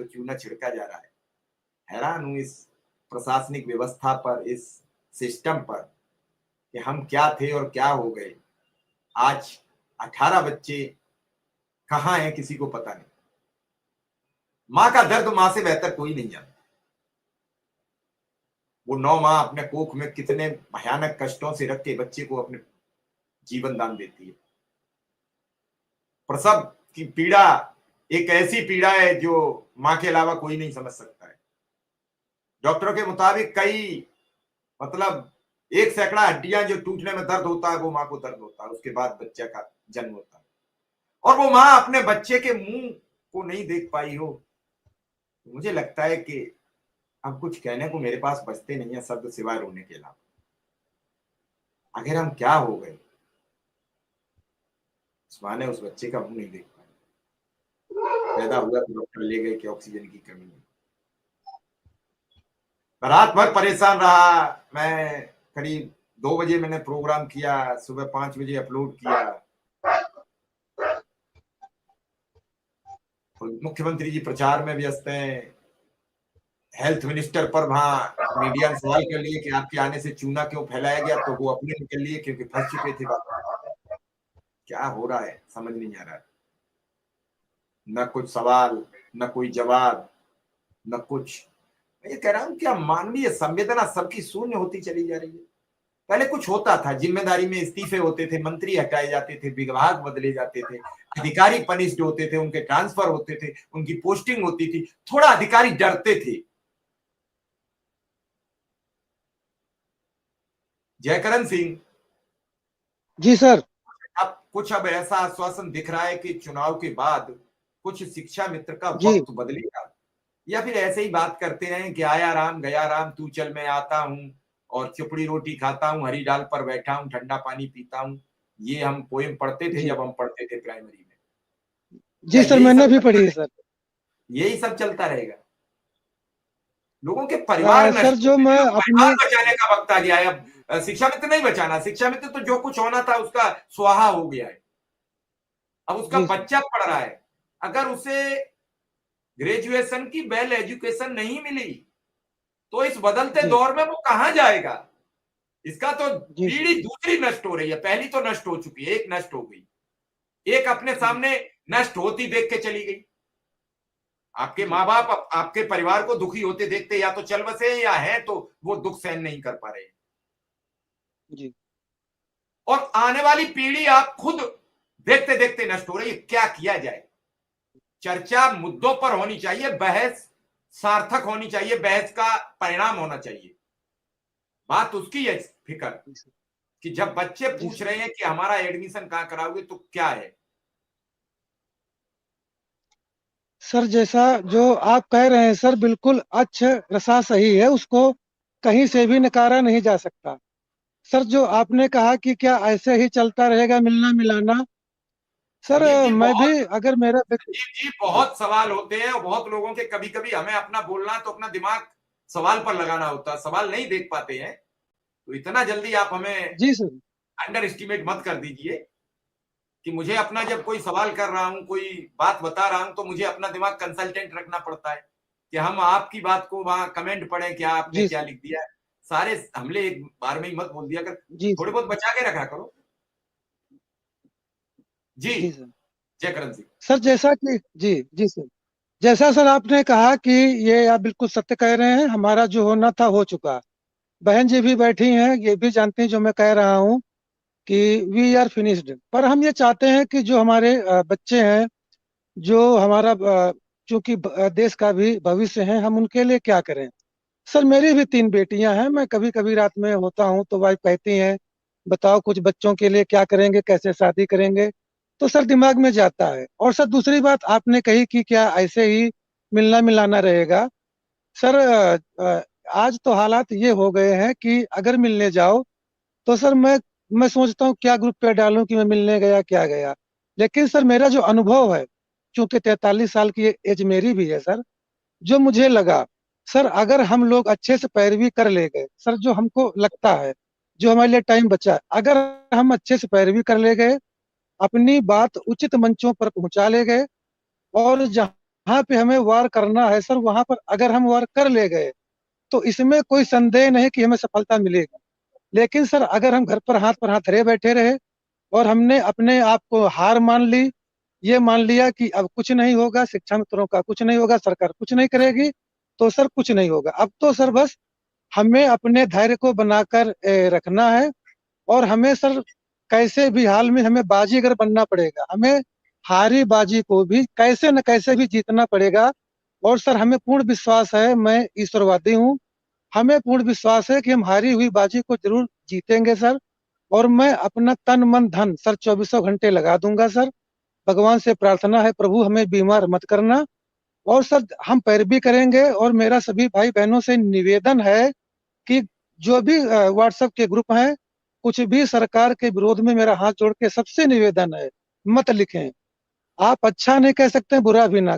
चूना छिड़का जा रहा है। हैरान हूं इस प्रशासनिक व्यवस्था पर, इस सिस्टम पर, कि हम क्या थे और क्या हो गए। आज 18 बच्चे कहां हैं किसी को पता नहीं। मां का दर्द मां से बेहतर कोई नहीं जानता। वो 9 माह अपने कोख में कितने भयानक कष्टों से रख के बच्चे को अपने जीवन दान देती है। प्रसव की पीड़ा एक ऐसी पीड़ा है जो मां के अलावा कोई नहीं समझ सकता है। डॉक्टरों के मुताबिक कई मतलब 1 सैकड़ा हड्डियां जो टूटने में दर्द होता है वो मां को दर्द होता है, उसके बाद बच्चे का जन्म होता है। और वो मां अपने बच्चे के मुंह को नहीं देख पाई हो। मुझे लगता है कि अब कुछ कहने को मेरे पास बचते नहीं है शब्द सिवाय रोने के अलावा। आखिर हम क्या हो गए। उस मां ने उस बच्चे का मुंह नहीं देख पाया। पैदा हुआ तो डॉक्टर ले गए कि ऑक्सीजन की कमी है। रात भर परेशान रहा मैं। करीब 2 बजे मैंने प्रोग्राम किया, सुबह 5 बजे अपलोड किया। मुख्यमंत्री जी प्रचार में व्यस्त हैं। हेल्थ मिनिस्टर पर वहां मीडिया ने सवाल कर लिए कि आपके आने से चूना क्यों फैलाया गया, तो वो अपने निकल लिए क्योंकि फंस चुके थे बात। क्या हो रहा है समझ नहीं आ रहा है। न कुछ सवाल, न कोई जवाब, न कुछ। मैं ये कह रहा हूं क्या मानवीय संवेदना सबकी शून्य होती चली जा रही है। पहले कुछ होता था, जिम्मेदारी में इस्तीफे होते थे, मंत्री हटाए जाते थे, विभाग बदले जाते थे, अधिकारी पनिश्ड होते थे, उनके ट्रांसफर होते थे, उनकी पोस्टिंग होती थी, थोड़ा अधिकारी डरते थे। जयकरण सिंह जी सर। अब ऐसा आश्वासन दिख रहा है कि चुनाव के बाद कुछ शिक्षा मित्र का जी वक्त बदलेगा, या फिर ऐसे ही बात करते हैं कि आया राम गया राम, तू चल मैं आता हूं और चुपड़ी रोटी खाता हूं, हरी डाल पर बैठा हूं, ठंडा पानी पीता हूं। ये हम पोएम पढ़ते थे जी जब हम पढ़ते थे प्राइमरी में। क्या जी सर, यही मैंने सब भी चलता पढ़ी है रहेगा? सर। यही सब चलता रहेगा। लोगों के परिवार सर नष्ट जो होते मैं हैं। अब परिवार अपने बचाने का वक्त आ गया है। अब शिक्षा मित्र नहीं बचाना। शिक्षा मित्र तो जो कुछ होना था उसका स्वाहा हो गया है। अब उसका जी सर। बच्चा पढ़ रहा है। अगर उसे ग्रेजुएशन की वेल एजुकेशन नहीं मिली तो इस बदलते जी दौर में वो कहां जाएगा। इसका तो जी सर। पीढ़ी दूसरी नष्ट हो रही है। पहली तो नष्ट हो चुकी है, एक नष्ट हो गई, एक अपने जी सामने नष्ट होती देख के चली गई। आपके जी माँ बाप आपके परिवार को दुखी होते देखते या तो चल बसे या है तो वो दुख सहन नहीं कर पा रहे। जी और आने वाली पीढ़ी आप खुद देखते देखते नष्ट हो रही है। क्या किया जाए। चर्चा मुद्दों पर होनी चाहिए, बहस सार्थक होनी चाहिए, बहस का परिणाम होना चाहिए। बात उसकी है फिक्र जी सर। कि जब बच्चे जी पूछ सर। रहे हैं कि हमारा एडमिशन कहां कराओगे तो क्या है। सर जैसा जो आप कह रहे हैं सर, बिल्कुल अच्छ रसा सही है, उसको कहीं से भी नकारा नहीं जा सकता। सर जो आपने कहा कि क्या ऐसे ही चलता रहेगा मिलना मिलाना, सर संदीप जी मैं भी बहुत अगर मेरा संदीप जी जी बहुत सवाल होते हैं और बहुत लोगों के कभी कभी हमें अपना बोलना तो अपना दिमाग सवाल पर लगाना होता है, सवाल नहीं देख पाते हैं। तो इतना जल्दी आप हमें जी सर। अंडर एस्टिमेट मत कर दीजिए कि मुझे अपना जब कोई सवाल कर रहा हूं, कोई बात बता रहा हूं तो मुझे अपना दिमाग कंसल्टेंट रखना पड़ता है कि हम आपकी बात को वहां कमेंट पढ़ें क्या आपने जी क्या सर। लिख दिया है। सारे हमले एक बार में ही मत बोल दिया कर, जी थोड़े सर। बहुत बचा के रखा करो। जी। जी सर। जयकरण सिंह। सर जैसा कि जी जी सर, जैसा सर आपने कहा कि ये आप बिल्कुल सत्य कह रहे हैं, हमारा जो होना था हो चुका। बहन जी भी बैठी हैं, ये भी जानती हैं जो मैं कह रहा हूँ कि वी आर फिनिश्ड। पर हम ये चाहते हैं कि जो हमारे बच्चे हैं, जो हमारा चूंकि देश का भी भविष्य है, हम उनके लिए क्या करें। सर मेरी भी 3 बेटियां हैं, मैं कभी कभी रात में होता हूँ तो वाइफ कहती हैं बताओ कुछ बच्चों के लिए क्या करेंगे, कैसे शादी करेंगे। तो सर दिमाग में जाता है। और सर दूसरी बात आपने कही कि क्या ऐसे ही मिलना मिलाना रहेगा। सर आज तो हालात ये हो गए हैं कि अगर मिलने जाओ तो सर मैं सोचता हूँ क्या ग्रुप पे डालूं कि मैं मिलने गया क्या गया। लेकिन सर मेरा जो अनुभव है, चूंकि 43 साल की एज मेरी भी है सर, जो मुझे लगा सर अगर हम लोग अच्छे से पैरवी कर ले गए, सर जो हमको लगता है जो हमारे लिए टाइम बचा है, अगर हम अच्छे से पैरवी कर ले गए, अपनी बात उचित मंचों पर पहुंचा ले गए, और जहां जहाँ पे हमें वार करना है सर, वहां पर अगर हम वार कर ले गए तो इसमें कोई संदेह नहीं कि हमें सफलता मिलेगी। लेकिन सर अगर हम घर पर हाथ धरे बैठे रहे और हमने अपने आप को हार मान ली, ये मान लिया कि अब कुछ नहीं होगा, शिक्षा मित्रों का कुछ नहीं होगा, सरकार कुछ नहीं करेगी, तो सर कुछ नहीं होगा। अब तो सर बस हमें अपने धैर्य को बनाकर रखना है, और हमें सर कैसे भी हाल में हमें बाजीगर बनना पड़ेगा, हमें हारी बाजी को भी कैसे न कैसे भी जीतना पड़ेगा। और सर हमें पूर्ण विश्वास है, मैं ईश्वरवादी हूँ, हमें पूर्ण विश्वास है कि हम हारी हुई बाजी को जरूर जीतेंगे सर। और मैं अपना तन मन धन सर 24 घंटे लगा दूंगा सर। भगवान से प्रार्थना है, प्रभु हमें बीमार मत करना। और सर हम पैरवी करेंगे, और मेरा सभी भाई बहनों से निवेदन है कि जो भी व्हाट्सएप के ग्रुप हैं, कुछ भी सरकार के विरोध में मेरा हाथ जोड़ के सबसे निवेदन है, मत लिखें। आप अच्छा नहीं कह सकते, बुरा भी ना